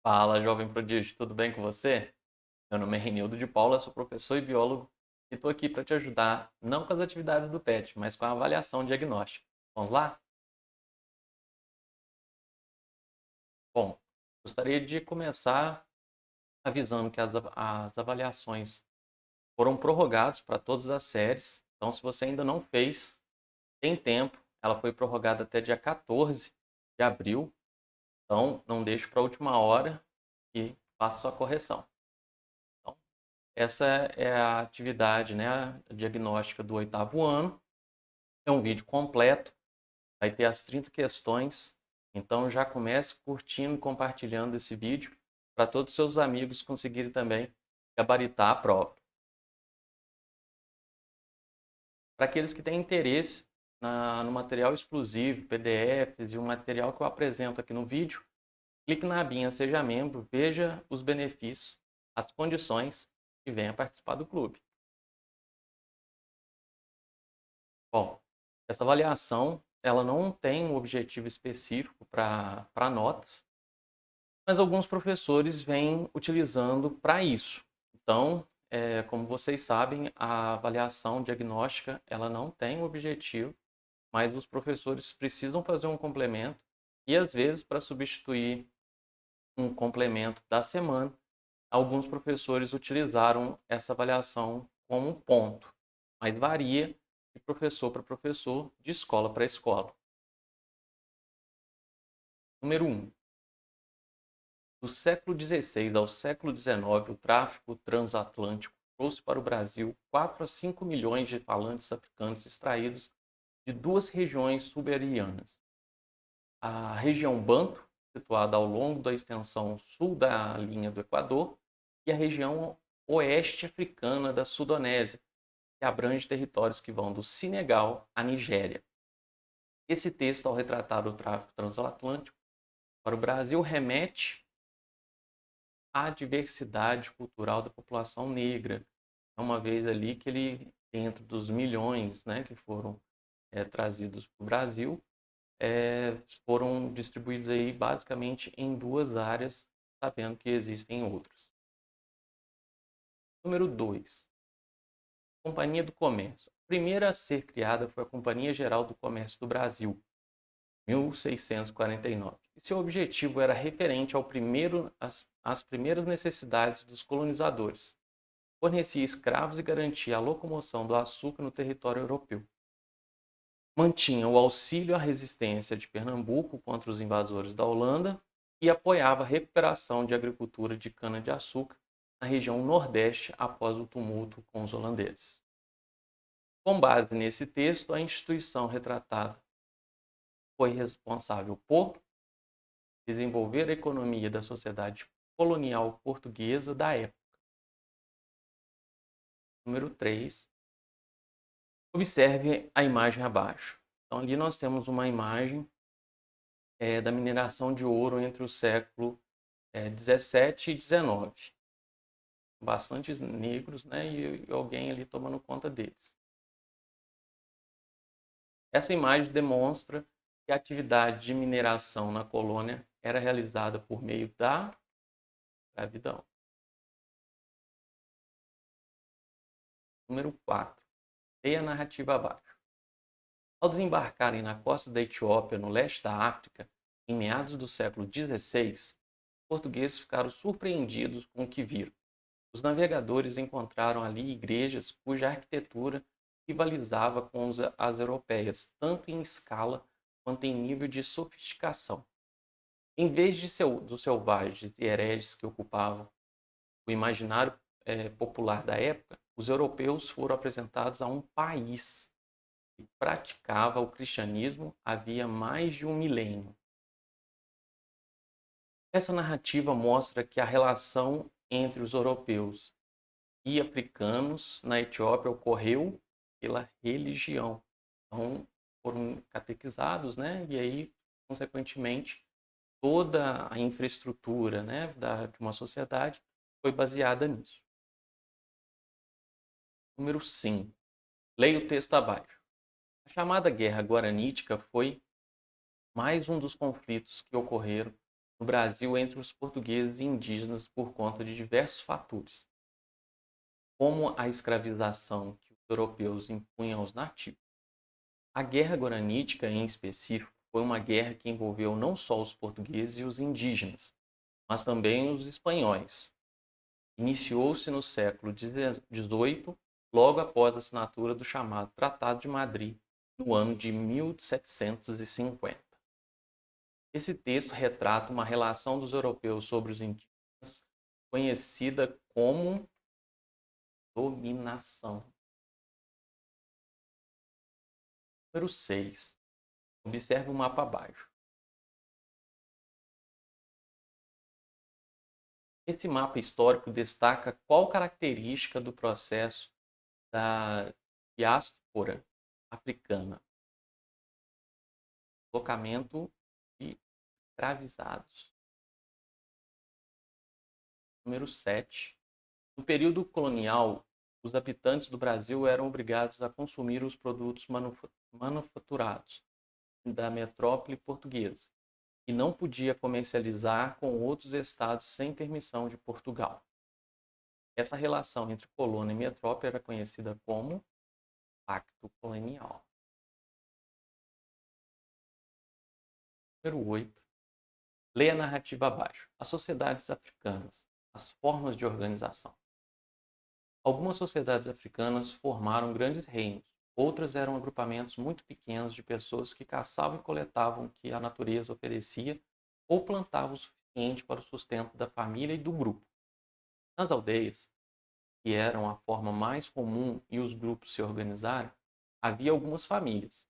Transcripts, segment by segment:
Fala, jovem prodígio, tudo bem com você? Meu nome é Renildo de Paula, sou professor e biólogo e estou aqui para te ajudar, não com as atividades do PET, mas com a avaliação diagnóstica. Vamos lá? Bom, gostaria de começar avisando que as avaliações foram prorrogadas para todas as séries, então se você ainda não fez, tem tempo, ela foi prorrogada até dia 14 de abril, então não deixe para a última hora e faça sua correção. Então, essa é a atividade, né, a diagnóstica do oitavo ano. É um vídeo completo, vai ter as 30 questões. Então já comece curtindo e compartilhando esse vídeo para todos os seus amigos conseguirem também gabaritar a prova. Para aqueles que têm interesse no material exclusivo, PDFs e o material que eu apresento aqui no vídeo, clique na abinha Seja Membro, veja os benefícios, as condições e venha participar do clube. Bom, essa avaliação ela não tem um objetivo específico para notas, mas alguns professores vêm utilizando para isso. Então, como vocês sabem, a avaliação diagnóstica ela não tem um objetivo, mas os professores precisam fazer um complemento e às vezes para substituir um complemento da semana, alguns professores utilizaram essa avaliação como ponto, mas varia de professor para professor, de escola para escola. Número 1. Do século XVI ao século XIX, o tráfico transatlântico trouxe para o Brasil 4 a 5 milhões de falantes africanos extraídos de duas regiões subsaarianas. A região Banto, situada ao longo da extensão sul da linha do Equador, e a região oeste africana da Sudonésia, que abrange territórios que vão do Senegal à Nigéria. Esse texto, ao retratar o tráfico transatlântico para o Brasil, remete à diversidade cultural da população negra, uma vez ali que ele, dentro dos milhões, né, que foram trazidos para o Brasil, foram distribuídos aí basicamente em duas áreas, sabendo que existem outras. Número 2. Companhia do Comércio. A primeira a ser criada foi a Companhia Geral do Comércio do Brasil, 1649. E seu objetivo era referente às primeiras necessidades dos colonizadores. Fornecia escravos e garantia a locomoção do açúcar no território europeu. Mantinha o auxílio à resistência de Pernambuco contra os invasores da Holanda e apoiava a recuperação de agricultura de cana-de-açúcar na região Nordeste após o tumulto com os holandeses. Com base nesse texto, a instituição retratada foi responsável por desenvolver a economia da sociedade colonial portuguesa da época. Número 3. Observe a imagem abaixo. Então, ali nós temos uma imagem da mineração de ouro entre o século 17 e 19. Bastantes negros, né, e alguém ali tomando conta deles. Essa imagem demonstra que a atividade de mineração na colônia era realizada por meio da escravidão. Número 4. Leia a narrativa abaixo. Ao desembarcarem na costa da Etiópia, no leste da África, em meados do século XVI, os portugueses ficaram surpreendidos com o que viram. Os navegadores encontraram ali igrejas cuja arquitetura rivalizava com as europeias, tanto em escala quanto em nível de sofisticação. Em vez dos selvagens e hereges que ocupavam o imaginário popular da época, os europeus foram apresentados a um país que praticava o cristianismo havia mais de um milênio. Essa narrativa mostra que a relação entre os europeus e africanos na Etiópia ocorreu pela religião. Então, foram catequizados, né? E aí, consequentemente, toda a infraestrutura, né, de uma sociedade foi baseada nisso. Número 5. Leia o texto abaixo. A chamada Guerra Guaranítica foi mais um dos conflitos que ocorreram no Brasil entre os portugueses e indígenas por conta de diversos fatores, como a escravização que os europeus impunham aos nativos. A Guerra Guaranítica, em específico, foi uma guerra que envolveu não só os portugueses e os indígenas, mas também os espanhóis. Iniciou-se no século XVIII, logo após a assinatura do chamado Tratado de Madrid, no ano de 1750. Esse texto retrata uma relação dos europeus sobre os indígenas conhecida como dominação. Número 6. Observe o mapa abaixo. Esse mapa histórico destaca qual característica do processo da diáspora africana, deslocamento de escravizados. Número 7. No período colonial, os habitantes do Brasil eram obrigados a consumir os produtos manufaturados da metrópole portuguesa e não podia comercializar com outros estados sem permissão de Portugal. Essa relação entre colônia e metrópole era conhecida como Pacto Colonial. Número 8. Leia a narrativa abaixo. As sociedades africanas. As formas de organização. Algumas sociedades africanas formaram grandes reinos. Outras eram agrupamentos muito pequenos de pessoas que caçavam e coletavam o que a natureza oferecia ou plantavam o suficiente para o sustento da família e do grupo. Nas aldeias, que eram a forma mais comum e os grupos se organizarem, havia algumas famílias,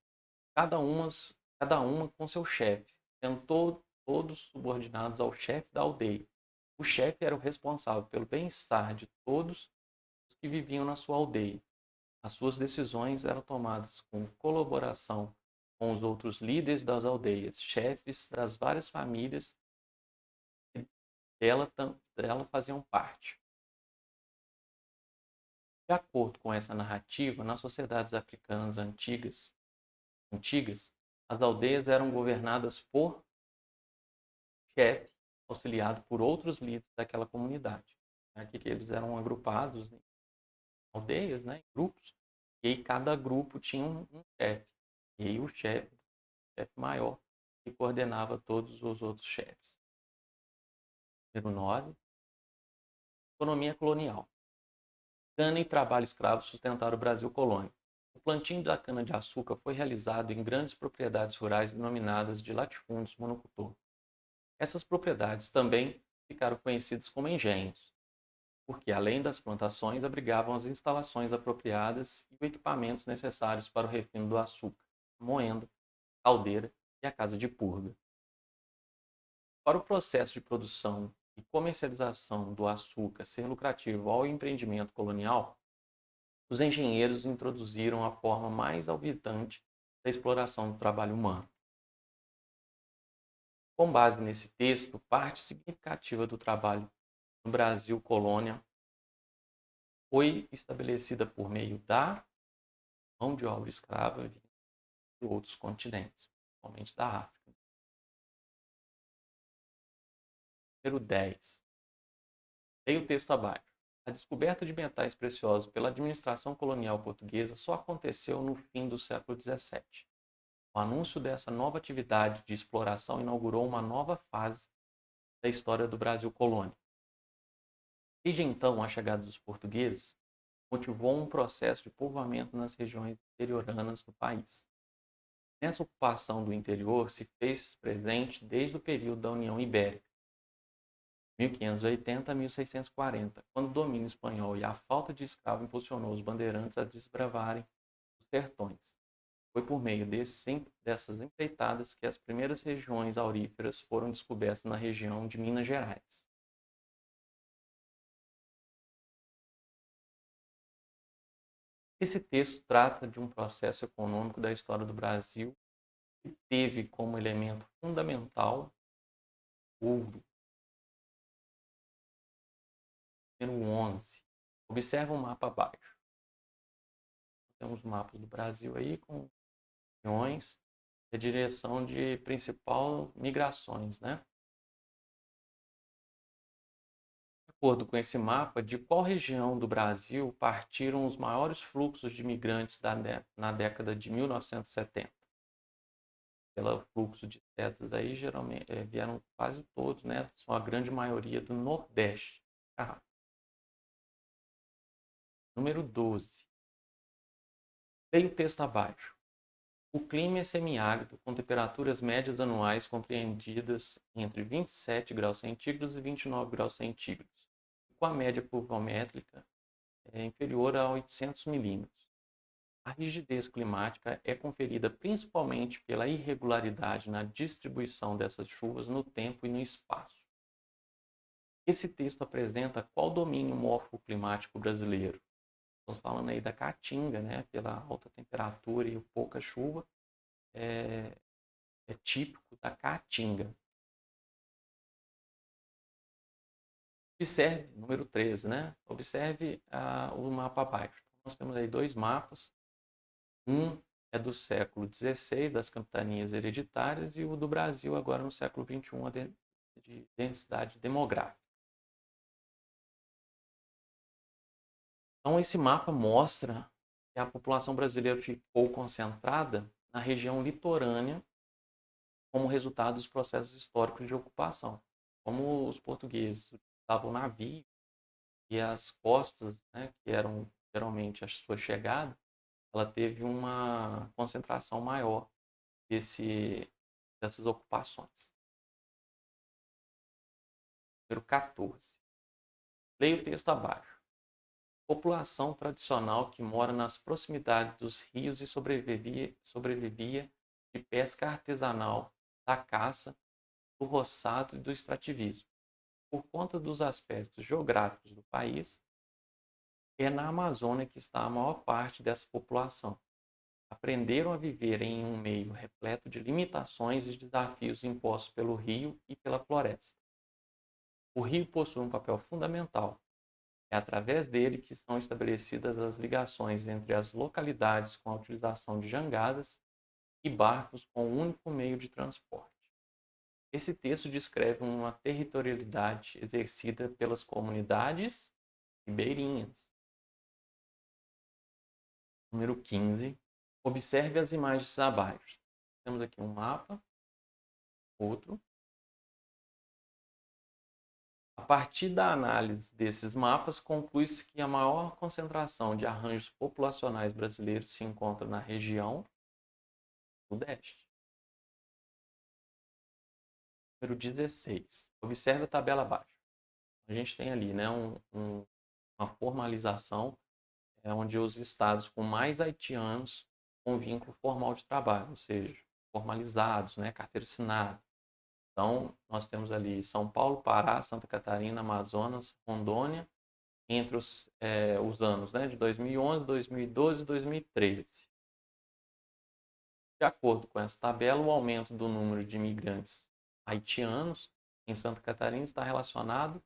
cada uma com seu chefe, sendo todos subordinados ao chefe da aldeia. O chefe era o responsável pelo bem-estar de todos os que viviam na sua aldeia. As suas decisões eram tomadas com colaboração com os outros líderes das aldeias, chefes das várias famílias que dela faziam parte. De acordo com essa narrativa, nas sociedades africanas antigas, as aldeias eram governadas por chefe, auxiliado por outros líderes daquela comunidade. Aqui que eles eram agrupados em aldeias, né, em grupos, e aí cada grupo tinha um chefe. E aí o chefe maior, que coordenava todos os outros chefes. Número 9. Economia colonial. Cana e trabalho escravo sustentaram o Brasil colônia. O plantio da cana-de-açúcar foi realizado em grandes propriedades rurais denominadas de latifúndios monocultor. Essas propriedades também ficaram conhecidas como engenhos, porque além das plantações abrigavam as instalações apropriadas e os equipamentos necessários para o refino do açúcar, moenda, caldeira e a casa de purga. Para o processo de produção e comercialização do açúcar ser lucrativo ao empreendimento colonial, os engenheiros introduziram a forma mais alvitante da exploração do trabalho humano. Com base nesse texto, parte significativa do trabalho no Brasil colônia foi estabelecida por meio da mão de obra escrava de outros continentes, principalmente da África. Número 10. Leia o texto abaixo. A descoberta de metais preciosos pela administração colonial portuguesa só aconteceu no fim do século XVII. O anúncio dessa nova atividade de exploração inaugurou uma nova fase da história do Brasil colônia. Desde então, a chegada dos portugueses motivou um processo de povoamento nas regiões interioranas do país. Essa ocupação do interior se fez presente desde o período da União Ibérica, 1580 a 1640, quando o domínio espanhol e a falta de escravo impulsionou os bandeirantes a desbravarem os sertões. Foi por meio dessas empreitadas que as primeiras regiões auríferas foram descobertas na região de Minas Gerais. Esse texto trata de um processo econômico da história do Brasil que teve como elemento fundamental o ouro. Número 11. Observa o mapa abaixo. Temos mapas do Brasil aí com regiões e a direção de principal migrações, né? acordo com esse mapa, de qual região do Brasil partiram os maiores fluxos de imigrantes na década de 1970? Pelo fluxo de setas aí, geralmente vieram quase todos, né? São a grande maioria do Nordeste. Número 12. Leia o texto abaixo. O clima é semiárido, com temperaturas médias anuais compreendidas entre 27 graus centígrados e 29 graus centígrados, com a média pluviométrica inferior a 800 milímetros. A rigidez climática é conferida principalmente pela irregularidade na distribuição dessas chuvas no tempo e no espaço. Esse texto apresenta qual domínio morfoclimático brasileiro? Estamos falando aí da Caatinga, né? Pela alta temperatura e pouca chuva, é típico da Caatinga. Observe, número 13, né? Observe o mapa abaixo. Nós temos aí dois mapas. Um é do século XVI, das capitanias hereditárias, e o do Brasil, agora no século XXI, de densidade demográfica. Então, esse mapa mostra que a população brasileira ficou concentrada na região litorânea como resultado dos processos históricos de ocupação. Como os portugueses utilizavam navio e as costas, né, que eram geralmente a sua chegada, ela teve uma concentração maior dessas ocupações. Número 14. Leia o texto abaixo. População tradicional que mora nas proximidades dos rios e sobrevivia de pesca artesanal, da caça, do roçado e do extrativismo. Por conta dos aspectos geográficos do país, é na Amazônia que está a maior parte dessa população. Aprenderam a viver em um meio repleto de limitações e desafios impostos pelo rio e pela floresta. O rio possui um papel fundamental. É através dele que são estabelecidas as ligações entre as localidades com a utilização de jangadas e barcos com um único meio de transporte. Esse texto descreve uma territorialidade exercida pelas comunidades ribeirinhas. Número 15. Observe as imagens abaixo. Temos aqui um mapa, outro. A partir da análise desses mapas, conclui-se que a maior concentração de arranjos populacionais brasileiros se encontra na região sudeste. Número 16. Observe a tabela abaixo. A gente tem ali, né, uma formalização onde os estados com mais haitianos com vínculo formal de trabalho, ou seja, formalizados, né, carteira assinada. Então, nós temos ali São Paulo, Pará, Santa Catarina, Amazonas, Rondônia, entre os anos, né, de 2011, 2012 e 2013. De acordo com essa tabela, o aumento do número de imigrantes haitianos em Santa Catarina está relacionado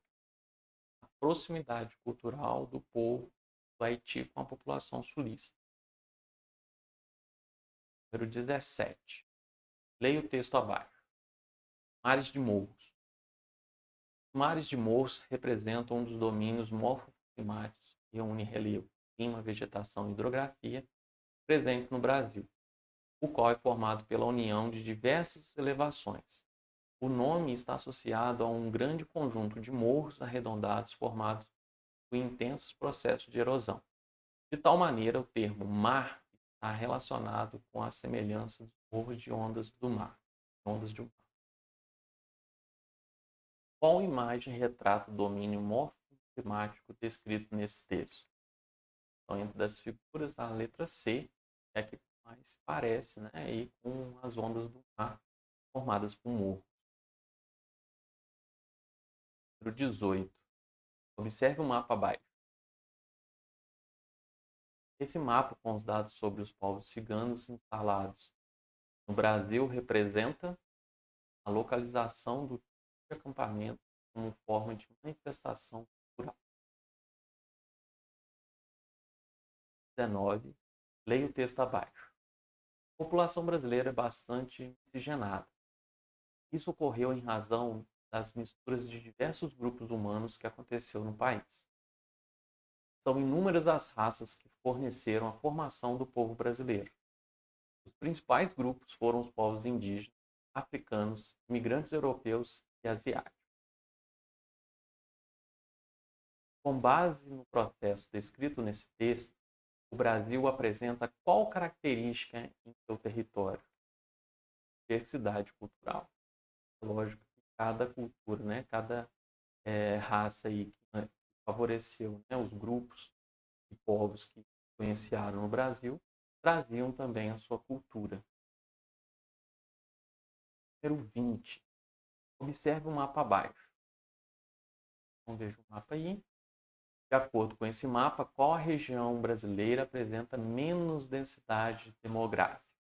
à proximidade cultural do povo do Haiti com a população sulista. Número 17. Leia o texto abaixo. Mares de morros. Os mares de morros representam um dos domínios morfoclimáticos que reúne relevo, clima, vegetação e hidrografia presentes no Brasil, o qual é formado pela união de diversas elevações. O nome está associado a um grande conjunto de morros arredondados formados por intensos processos de erosão. De tal maneira, o termo mar está relacionado com a semelhança dos morros de ondas do mar. Ondas de um mar. Qual imagem retrata o domínio morfoclimático descrito nesse texto? Então, entre das figuras, a letra C é a que mais parece, né, aí com as ondas do mar formadas por morros. Número 18. Observe o mapa abaixo. Esse mapa com os dados sobre os povos ciganos instalados no Brasil representa a localização do acampamento como forma de manifestação cultural. 19. Leia o texto abaixo. A população brasileira é bastante miscigenada. Isso ocorreu em razão das misturas de diversos grupos humanos que aconteceu no país. São inúmeras as raças que forneceram a formação do povo brasileiro. Os principais grupos foram os povos indígenas, africanos, imigrantes europeus e asiáticos. Com base no processo descrito nesse texto, o Brasil apresenta qual característica em seu território? Diversidade cultural. Lógico que cada cultura, né, cada raça aí que favoreceu, né, os grupos e povos que influenciaram no Brasil, traziam também a sua cultura. Número 20. Observe o mapa abaixo. Então, veja o mapa aí. De acordo com esse mapa, qual a região brasileira apresenta menos densidade demográfica?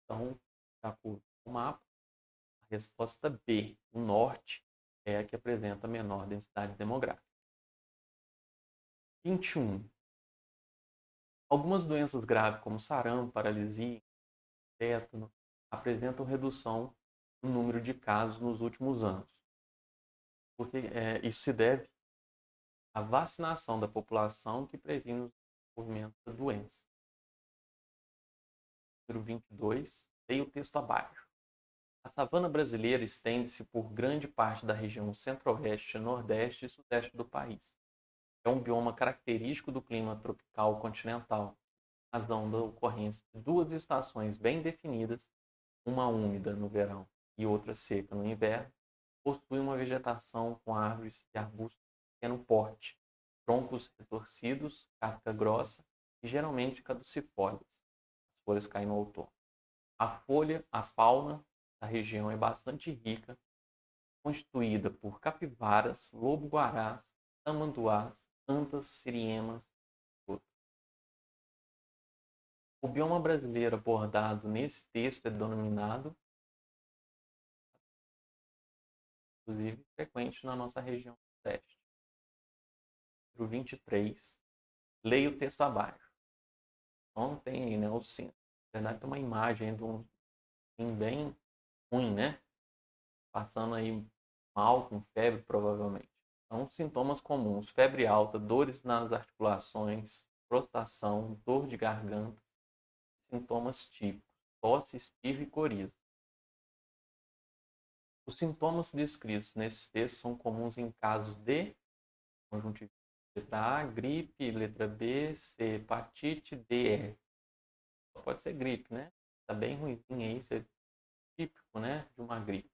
Então, de acordo com o mapa, a resposta B, o norte, é a que apresenta menor densidade demográfica. 21. Algumas doenças graves, como sarampo, paralisia, tétano, apresentam redução no número de casos nos últimos anos. Porque isso se deve à vacinação da população que previne o desenvolvimento da doença. Número 22, leia o texto abaixo. A savana brasileira estende-se por grande parte da região centro-oeste, nordeste e sudeste do país. É um bioma característico do clima tropical continental, razão da ocorrência de duas estações bem definidas, uma úmida no verão e outra seca no inverno. Possui uma vegetação com árvores e arbustos de pequeno porte, troncos retorcidos, casca grossa e geralmente caducifólias. As folhas caem no outono. A fauna da região é bastante rica, constituída por capivaras, lobo-guarás, tamanduás, antas, siriemas e outros. O bioma brasileiro abordado nesse texto é denominado, inclusive, frequente na nossa região sudeste. Número 23. Leia o texto abaixo. Então tem aí, né, o cinto. Na verdade tem uma imagem de um fim bem ruim, né? Passando aí mal, com febre, provavelmente. Então, sintomas comuns: febre alta, dores nas articulações, prostração, dor de garganta. Sintomas típicos: tosse, espirro e coriza. Os sintomas descritos nesses textos são comuns em casos de conjuntivite, letra A, gripe, letra B, C, hepatite, D, E. Só pode ser gripe, né? Tá bem ruimzinho aí, isso é típico, né, de uma gripe.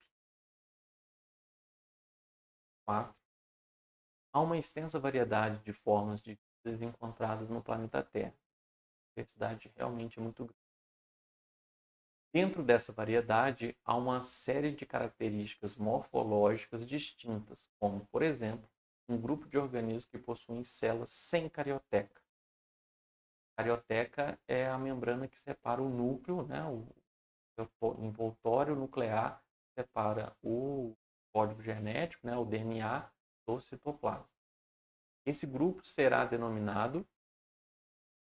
4. Há uma extensa variedade de formas de vida encontradas no planeta Terra. A diversidade realmente é muito grande. Dentro dessa variedade, há uma série de características morfológicas distintas, como, por exemplo, um grupo de organismos que possuem células sem carioteca. A carioteca é a membrana que separa o núcleo, né, o envoltório nuclear, separa o código genético, né, o DNA, do citoplasma. Esse grupo será denominado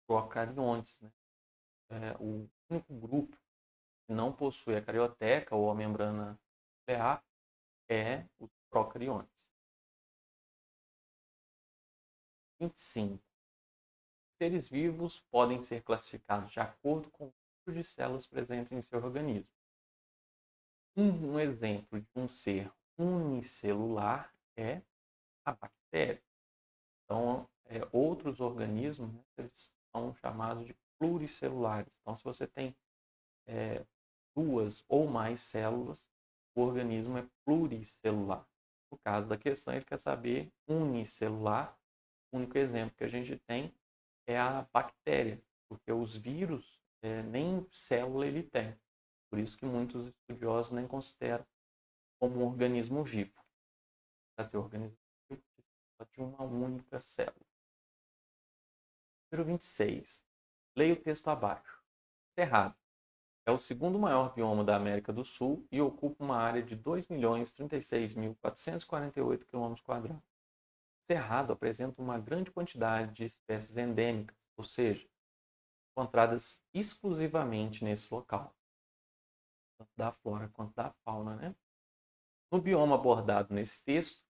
procariontes. Né? O único grupo que não possui a carioteca ou a membrana nuclear é os procariontes. 25. Seres vivos podem ser classificados de acordo com o tipo de células presentes em seu organismo. Um exemplo de um ser unicelular é a bactéria. Então, outros organismos, né, eles são chamados de pluricelulares. Então, se você tem duas ou mais células, o organismo é pluricelular. No caso da questão, ele quer saber unicelular. O único exemplo que a gente tem é a bactéria, porque os vírus nem célula ele tem. Por isso que muitos estudiosos nem consideram como um organismo vivo. Para ser organismo vivo, precisa de uma única célula. Número 26. Leia o texto abaixo. Cerrado. É o segundo maior bioma da América do Sul e ocupa uma área de 2.036.448 km². O Cerrado apresenta uma grande quantidade de espécies endêmicas, ou seja, encontradas exclusivamente nesse local, tanto da flora quanto da fauna, né? No bioma abordado nesse texto,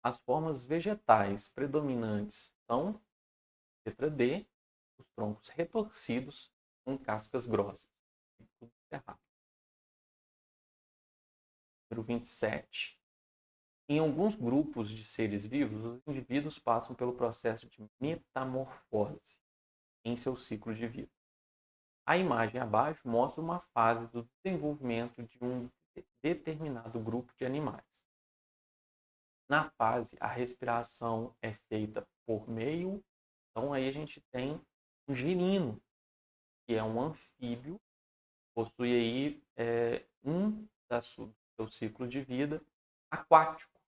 as formas vegetais predominantes são, letra D, os troncos retorcidos com cascas grossas. Tudo errado. Número 27. Em alguns grupos de seres vivos, os indivíduos passam pelo processo de metamorfose em seu ciclo de vida. A imagem abaixo mostra uma fase do desenvolvimento de um determinado grupo de animais. Na fase, a respiração é feita por meio, então aí a gente tem um girino, que é um anfíbio, possui aí do seu ciclo de vida aquático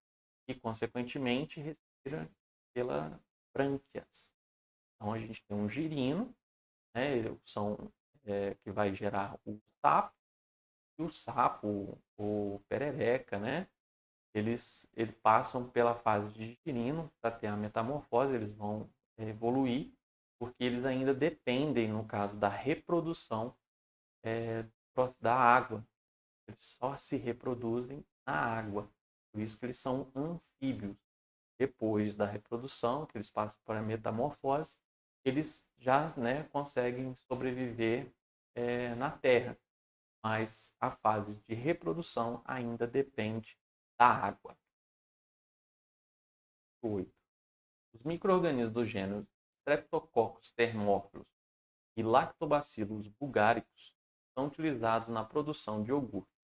e, consequentemente, respira pelas brânquias. Então a gente tem um girino, né, que vai gerar o sapo, e o sapo, o perereca, né, eles passam pela fase de girino para ter a metamorfose, eles vão evoluir, porque eles ainda dependem, no caso da reprodução, da água. Eles só se reproduzem na água. Por isso que eles são anfíbios. Depois da reprodução, que eles passam por a metamorfose, eles já, né, conseguem sobreviver na terra. Mas a fase de reprodução ainda depende da água. 8. Os micro-organismos do gênero Streptococcus thermophilus e Lactobacillus bulgaricus são utilizados na produção de iogurtes.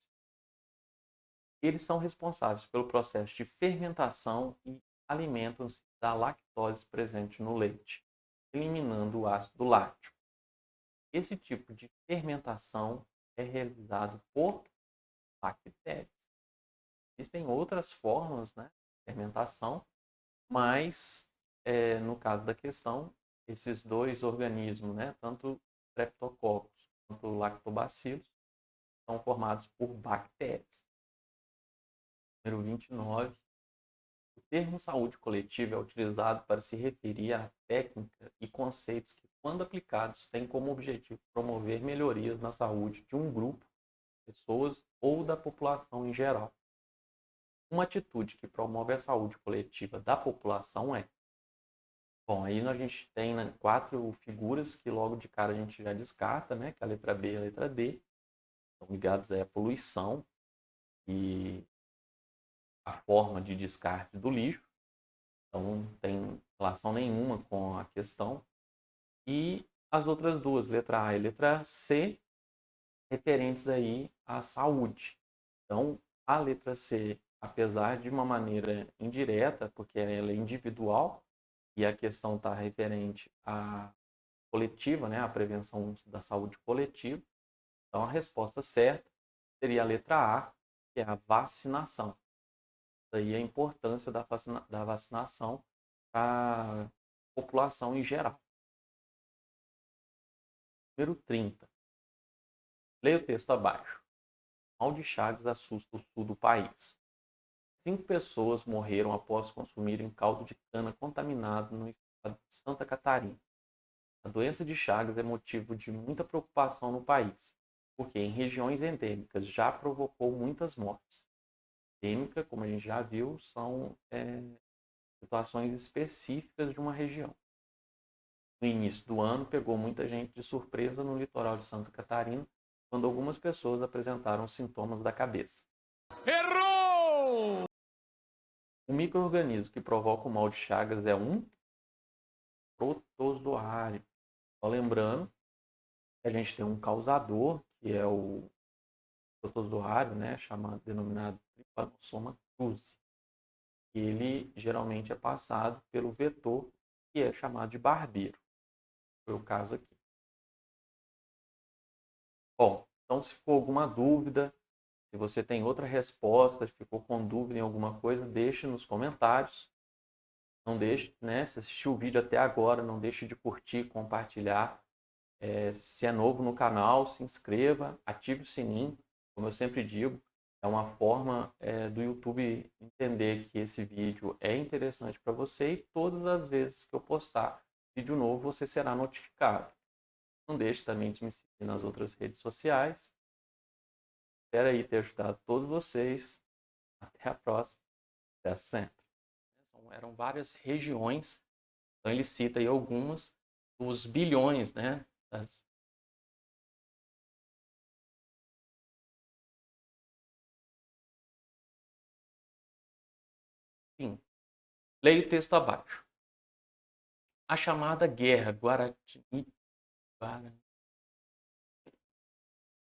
Eles são responsáveis pelo processo de fermentação e alimentam-se da lactose presente no leite, eliminando o ácido lático. Esse tipo de fermentação é realizado por bactérias. Existem outras formas, né, de fermentação, mas no caso da questão, esses dois organismos, né, tanto Streptococcus quanto Lactobacillus, são formados por bactérias. Número 29. O termo saúde coletiva é utilizado para se referir à técnica e conceitos que, quando aplicados, têm como objetivo promover melhorias na saúde de um grupo de pessoas ou da população em geral. Uma atitude que promove a saúde coletiva da população é... Bom, aí a gente tem, né, 4 figuras que logo de cara a gente já descarta, né? Que é a letra B e a letra D. Estão ligados à poluição e a forma de descarte do lixo. Então não tem relação nenhuma com a questão. E as outras duas, letra A e letra C, referentes aí à saúde. Então, a letra C, apesar de uma maneira indireta, porque ela é individual, e a questão está referente à coletiva, né, à prevenção da saúde coletiva. Então, a resposta certa seria a letra A, que é a vacinação. Daí a importância da vacinação para a população em geral. Número 30. Leia o texto abaixo. Mal de Chagas assusta o sul do país. 5 pessoas morreram após consumirem caldo de cana contaminado no estado de Santa Catarina. A doença de Chagas é motivo de muita preocupação no país, porque em regiões endêmicas já provocou muitas mortes. Endêmica, como a gente já viu, são situações específicas de uma região. No início do ano, pegou muita gente de surpresa no litoral de Santa Catarina, quando algumas pessoas apresentaram sintomas da cabeça. Errou! O micro-organismo que provoca o mal de Chagas é um protozoário. Só lembrando que a gente tem um causador, que é o protozoário, né, denominado Trypanosoma cruzi. Ele geralmente é passado pelo vetor, que é chamado de barbeiro. Foi o caso aqui. Bom, então se ficou alguma dúvida, se você tem outra resposta, ficou com dúvida em alguma coisa, deixe nos comentários. Não deixe, né, se assistiu o vídeo até agora, não deixe de curtir, compartilhar. Se é novo no canal, se inscreva, ative o sininho. Como eu sempre digo, é uma forma do YouTube entender que esse vídeo é interessante para você, e todas as vezes que eu postar vídeo novo, você será notificado. Não deixe também de me seguir nas outras redes sociais. Espero aí ter ajudado todos vocês. Até a próxima. Até sempre. Eram várias regiões. Então ele cita aí algumas dos bilhões, né? Sim. Leia o texto abaixo. A chamada Guerra Guarani,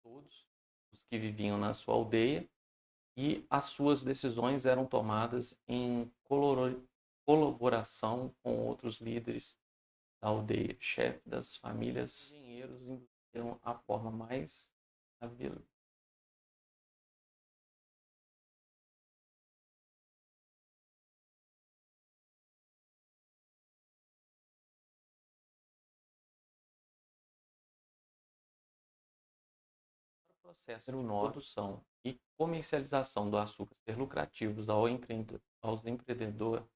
todos os que viviam na sua aldeia, e as suas decisões eram tomadas em colaboração com outros líderes da aldeia, chefe das famílias, engenheiros induziram a forma mais hábil. O processo de produção e comercialização do açúcar ser lucrativos aos empreendedores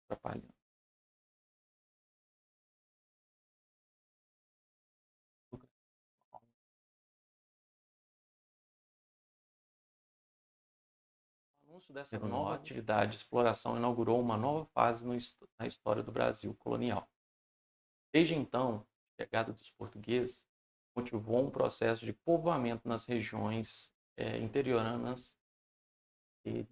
atrapalhando. O anúncio dessa nova atividade de exploração inaugurou uma nova fase na história do Brasil colonial. Desde então, a chegada dos portugueses motivou um processo de povoamento nas regiões interioranas. Desde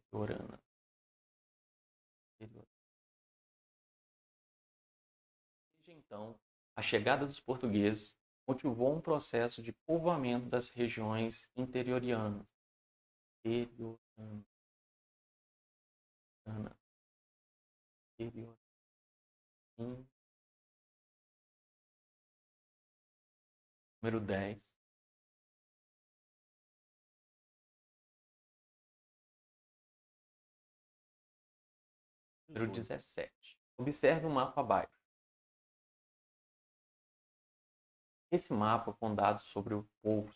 então, a chegada dos portugueses motivou um processo de povoamento das regiões interiorianas. Número 10. Número 17. Observe o mapa abaixo. Esse mapa com dados sobre o povo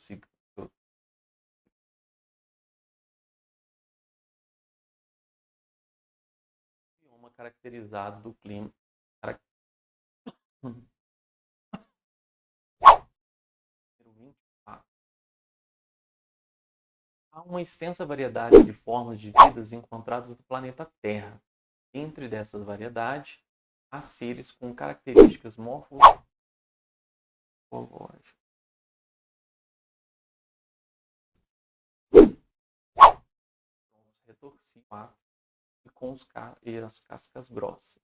bioma caracterizado do clima. Há uma extensa variedade de formas de vidas encontradas no planeta Terra. Entre dessas variedades, há seres com características morfológicas retorcidos e com as cascas grossas.